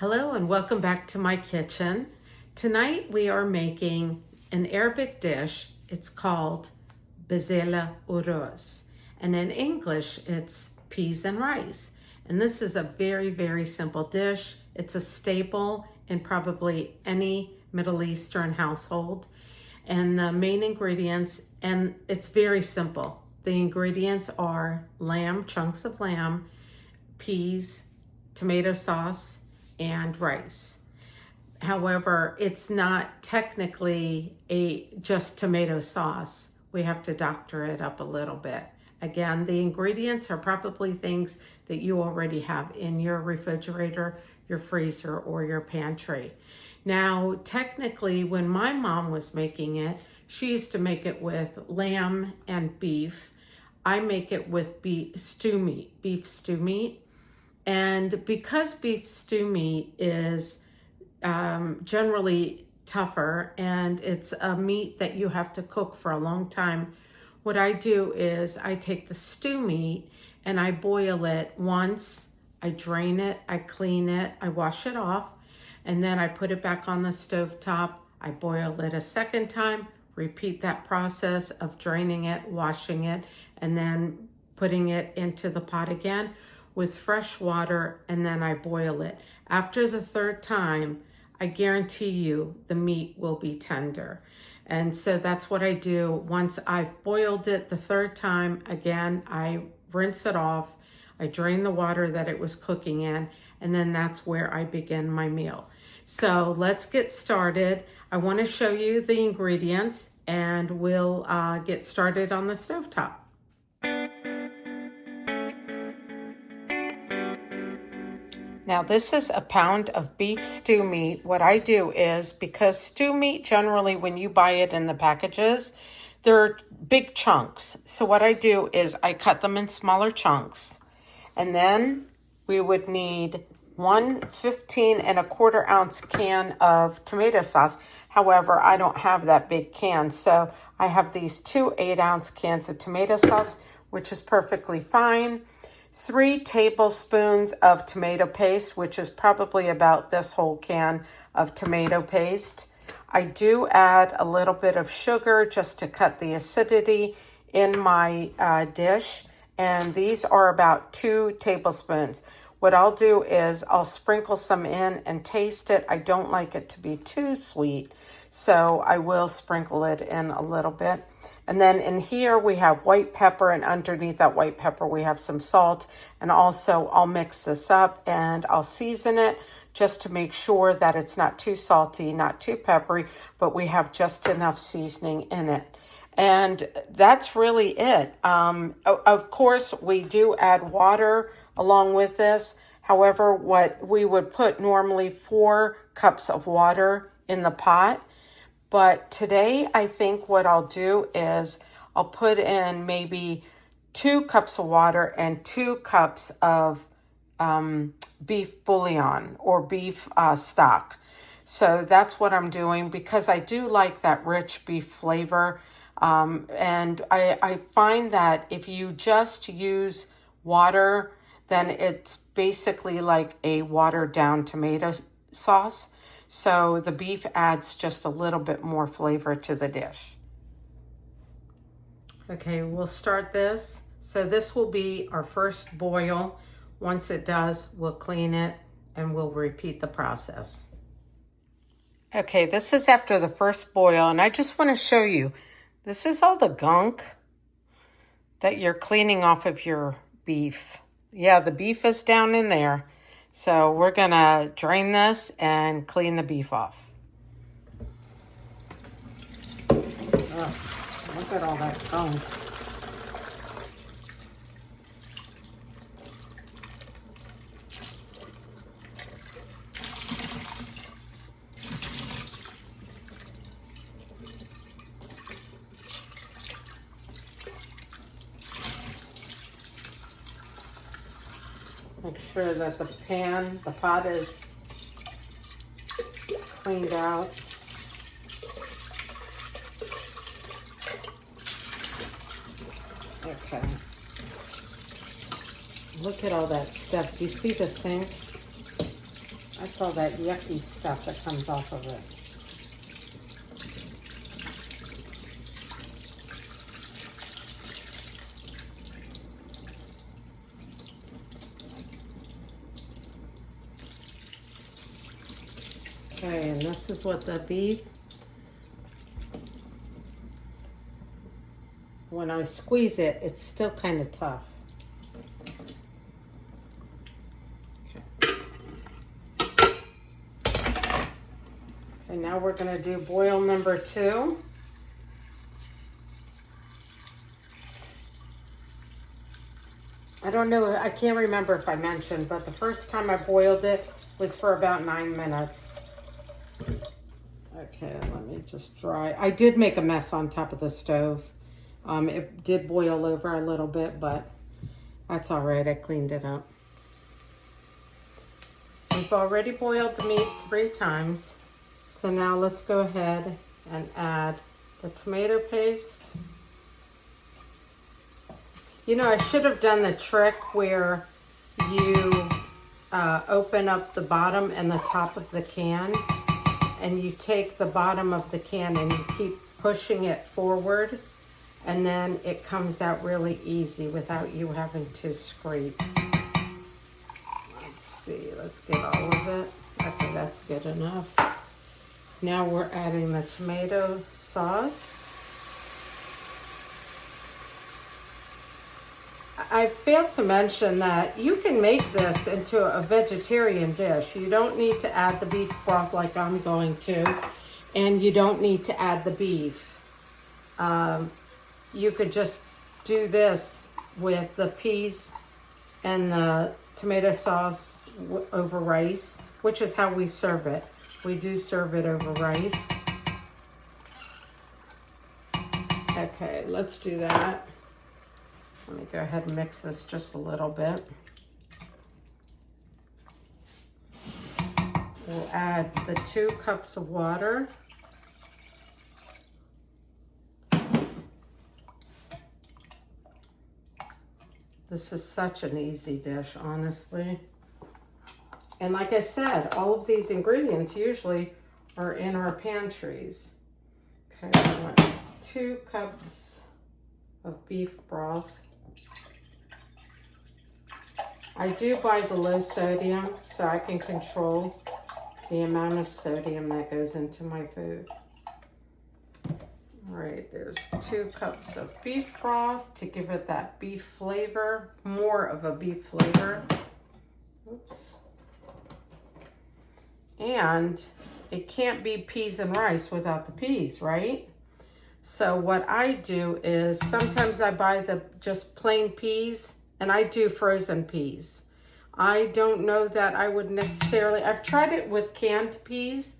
Hello and welcome back to my kitchen. Tonight we are making an Arabic dish. It's called Bazela or Rooz. And in English, it's peas and rice. And this is a very, very simple dish. It's a staple in probably any Middle Eastern household. And the main ingredients, and it's very simple. The ingredients are lamb, chunks of lamb, peas, tomato sauce, and rice. However, it's not technically just tomato sauce. We have to doctor it up a little bit. Again, the ingredients are probably things that you already have in your refrigerator, your freezer, or your pantry. Now, technically, when my mom was making it, she used to make it with lamb and beef. I make it with beef stew meat. And because beef stew meat is generally tougher and it's a meat that you have to cook for a long time, what I do is I take the stew meat and I boil it once, I drain it, I clean it, I wash it off, and then I put it back on the stove top. I boil it a second time, repeat that process of draining it, washing it, and then putting it into the pot again with fresh water, and then I boil it. After the third time, I guarantee you the meat will be tender. And so that's what I do. Once I've boiled it the third time, again, I rinse it off. I drain the water that it was cooking in, and then that's where I begin my meal. So let's get started. I want to show you the ingredients, and we'll get started on the stovetop. Now this is a pound of beef stew meat. What I do is, because stew meat generally when you buy it in the packages, they're big chunks. So what I do is I cut them in smaller chunks. And then we would need 1 15 1/4 ounce can of tomato sauce. However, I don't have that big can. So I have these 2 8-ounce cans of tomato sauce, which is perfectly fine. 3 tablespoons of tomato paste, which is probably about this whole can of tomato paste. I do add a little bit of sugar just to cut the acidity in my dish. And these are about 2 tablespoons. What I'll do is I'll sprinkle some in and taste it. I don't like it to be too sweet, so I will sprinkle it in a little bit. And then in here we have white pepper, and underneath that white pepper we have some salt. And also I'll mix this up and I'll season it just to make sure that it's not too salty, not too peppery, but we have just enough seasoning in it. And that's really it. Of course, we do add water along with this. However, what we would put normally 4 cups of water in the pot. But today, I think what I'll do is I'll put in maybe 2 cups of water and 2 cups of beef bouillon or beef stock. So that's what I'm doing because I do like that rich beef flavor. And I find that if you just use water, then it's basically like a watered down tomato sauce. So the beef adds just a little bit more flavor to the dish. Okay, we'll start this. So this will be our first boil. Once it does, we'll clean it and we'll repeat the process. Okay, this is after the first boil, and I just want to show you, this is all the gunk that you're cleaning off of your beef. Yeah, the beef is down in there. So we're gonna drain this and clean the beef off. Oh, look at all that gunk. Make sure that the pot is cleaned out. Okay. Look at all that stuff. Do you see the sink? That's all that yucky stuff that comes off of it. Okay, and this is what the beef, when I squeeze it, it's still kind of tough. And now we're going to do boil number 2. I don't know, I can't remember if I mentioned, but the first time I boiled it was for about 9 minutes. Okay, let me just dry. I did make a mess on top of the stove. It did boil over a little bit, but that's all right. I cleaned it up. We've already boiled the meat 3 times. So now let's go ahead and add the tomato paste. You know, I should have done the trick where you open up the bottom and the top of the can, and you take the bottom of the can and you keep pushing it forward, and then it comes out really easy without you having to scrape. Let's see, let's get all of it. Okay, that's good enough. Now we're adding the tomato sauce. I failed to mention that you can make this into a vegetarian dish. You don't need to add the beef broth like I'm going to, and you don't need to add the beef. You could just do this with the peas and the tomato sauce over rice, which is how we serve it. We do serve it over rice. Okay, let's do that. Let me go ahead and mix this just a little bit. We'll add the 2 cups of water. This is such an easy dish, honestly. And like I said, all of these ingredients usually are in our pantries. Okay, I want 2 cups of beef broth. I do buy the low sodium so I can control the amount of sodium that goes into my food. All right, there's 2 cups of beef broth to give it that beef flavor, more of a beef flavor. Oops. And it can't be peas and rice without the peas, right? So what I do is sometimes I buy the just plain peas, and I do frozen peas. I don't know that I would necessarily, I've tried it with canned peas,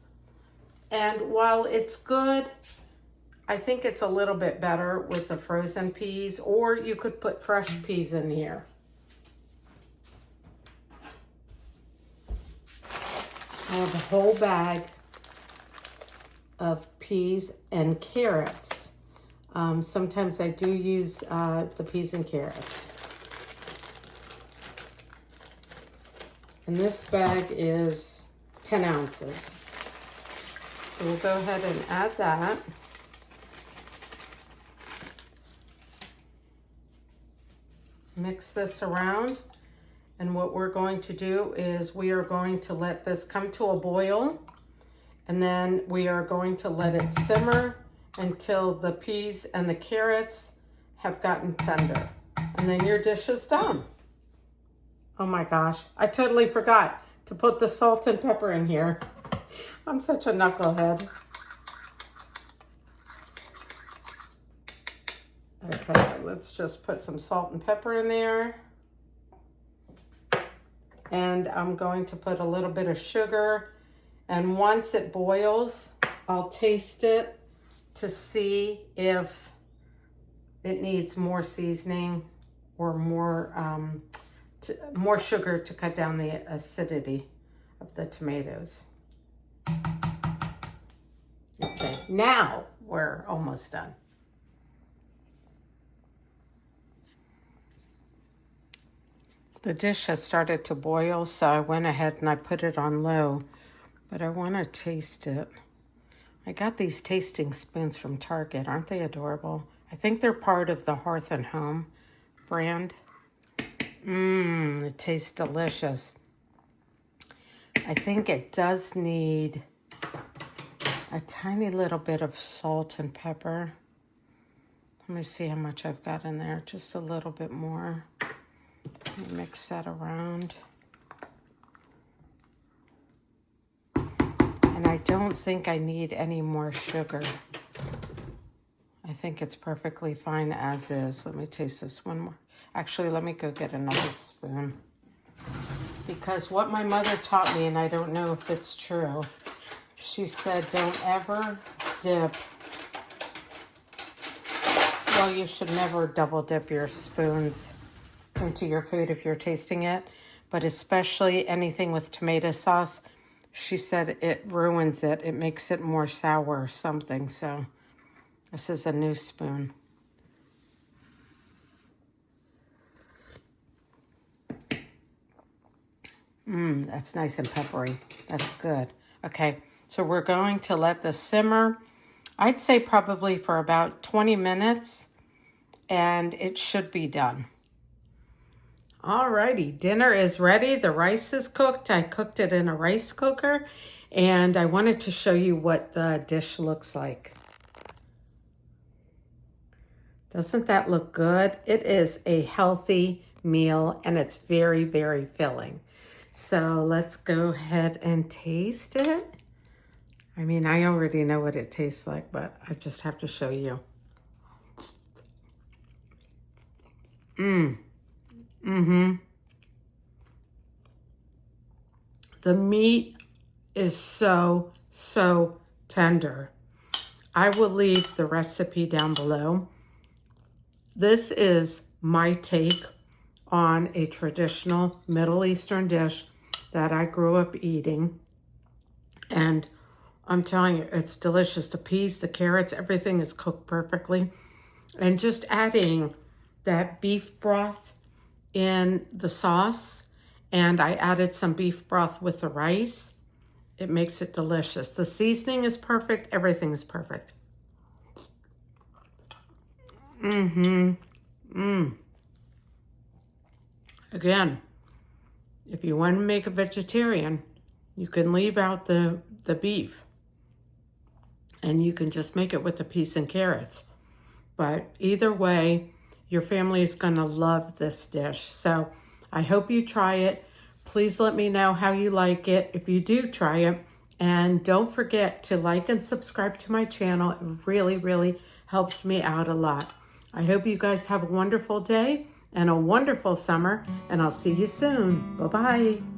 and while it's good, I think it's a little bit better with the frozen peas, or you could put fresh peas in here. I have a whole bag of peas and carrots. Sometimes I do use the peas and carrots. And this bag is 10 ounces. So we'll go ahead and add that. Mix this around. And what we're going to do is we are going to let this come to a boil, and then we are going to let it simmer until the peas and the carrots have gotten tender. And then your dish is done. Oh my gosh, I totally forgot to put the salt and pepper in here. I'm such a knucklehead. Okay, let's just put some salt and pepper in there. And I'm going to put a little bit of sugar. And once it boils, I'll taste it to see if it needs more seasoning or more sugar to cut down the acidity of the tomatoes. Okay, now we're almost done. The dish has started to boil, so I went ahead and I put it on low, but I want to taste it. I got these tasting spoons from Target. Aren't they adorable? I think they're part of the Hearth and Home brand. It tastes delicious. I think it does need a tiny little bit of salt and pepper. Let me see how much I've got in there. Just a little bit more. Let me mix that around. And I don't think I need any more sugar. I think it's perfectly fine as is. Let me taste this one more. Actually, let me go get another spoon. Because what my mother taught me, and I don't know if it's true, she said don't ever dip. Well, you should never double dip your spoons into your food if you're tasting it, but especially anything with tomato sauce. She said it ruins it. It makes it more sour or something. So this is a new spoon. That's nice and peppery. That's good. Okay, so we're going to let this simmer. I'd say probably for about 20 minutes, and it should be done. Alrighty, dinner is ready. The rice is cooked. I cooked it in a rice cooker, and I wanted to show you what the dish looks like. Doesn't that look good? It is a healthy meal, and it's very, very filling. So let's go ahead and taste it. I mean, I already know what it tastes like, but I just have to show you. The meat is so tender. I will leave the recipe down below. This is my take on a traditional Middle Eastern dish that I grew up eating. And I'm telling you, it's delicious. The peas, the carrots, everything is cooked perfectly. And just adding that beef broth in the sauce, and I added some beef broth with the rice. It makes it delicious. The seasoning is perfect. Everything is perfect. Again, if you want to make a vegetarian, you can leave out the beef. And you can just make it with the peas and carrots. But either way, your family is going to love this dish. So I hope you try it. Please let me know how you like it if you do try it. And don't forget to like and subscribe to my channel. It really, really helps me out a lot. I hope you guys have a wonderful day and a wonderful summer. And I'll see you soon. Bye-bye.